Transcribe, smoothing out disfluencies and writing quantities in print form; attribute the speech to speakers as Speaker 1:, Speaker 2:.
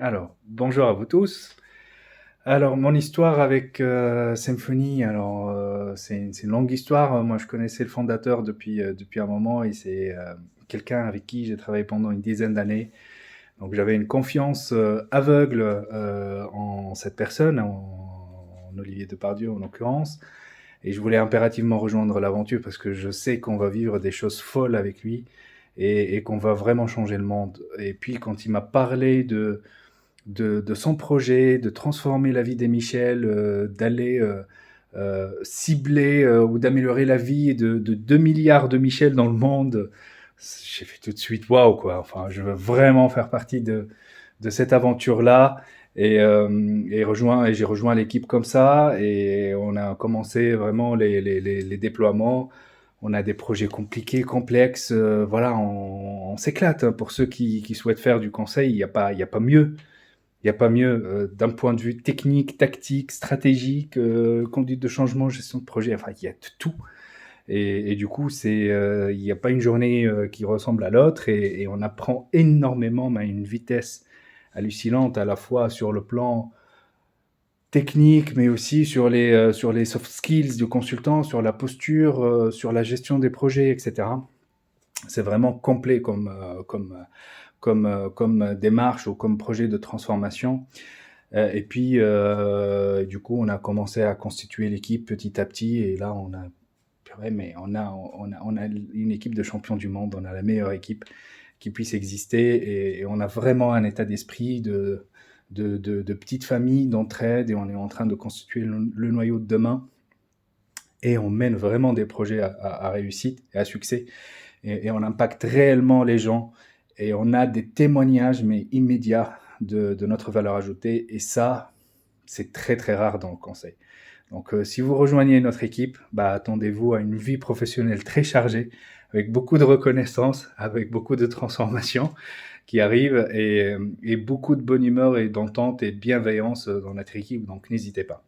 Speaker 1: Alors, bonjour à vous tous. Alors, mon histoire avec Symfony, c'est une longue histoire. Moi, je connaissais le fondateur depuis un moment et c'est quelqu'un avec qui j'ai travaillé pendant une dizaine d'années. Donc, j'avais une confiance aveugle en cette personne, en Olivier Depardieu en l'occurrence. Et je voulais impérativement rejoindre l'aventure parce que je sais qu'on va vivre des choses folles avec lui et qu'on va vraiment changer le monde. Et puis, quand il m'a parlé de son projet, de transformer la vie des Michel, d'aller cibler ou d'améliorer la vie de 2 milliards de Michel dans le monde. J'ai fait tout de suite waouh quoi. Enfin, je veux vraiment faire partie de cette aventure-là. Et j'ai rejoint l'équipe comme ça et on a commencé vraiment les déploiements. On a des projets compliqués, complexes. Voilà, on s'éclate, hein. Pour ceux qui souhaitent faire du conseil, il y a pas mieux. Il n'y a pas mieux d'un point de vue technique, tactique, stratégique, conduite de changement, gestion de projet, enfin, il y a de tout. Et du coup, il n'y a pas une journée qui ressemble à l'autre et on apprend énormément, mais à une vitesse hallucinante, à la fois sur le plan technique, mais aussi sur les soft skills du consultant, sur la posture, sur la gestion des projets, etc. C'est vraiment complet comme démarche ou comme projet de transformation. Et puis, du coup, on a commencé à constituer l'équipe petit à petit. Et là, purée, mais on a une équipe de champions du monde. On a la meilleure équipe qui puisse exister. Et on a vraiment un état d'esprit de petite famille, d'entraide. Et on est en train de constituer le noyau de demain. Et on mène vraiment des projets à réussite et à succès. Et on impacte réellement les gens. Et on a des témoignages, mais immédiats, de notre valeur ajoutée. Et ça, c'est très très rare dans le conseil. Donc si vous rejoignez notre équipe, bah, attendez-vous à une vie professionnelle très chargée, avec beaucoup de reconnaissance, avec beaucoup de transformations qui arrivent et beaucoup de bonne humeur et d'entente et de bienveillance dans notre équipe. Donc n'hésitez pas.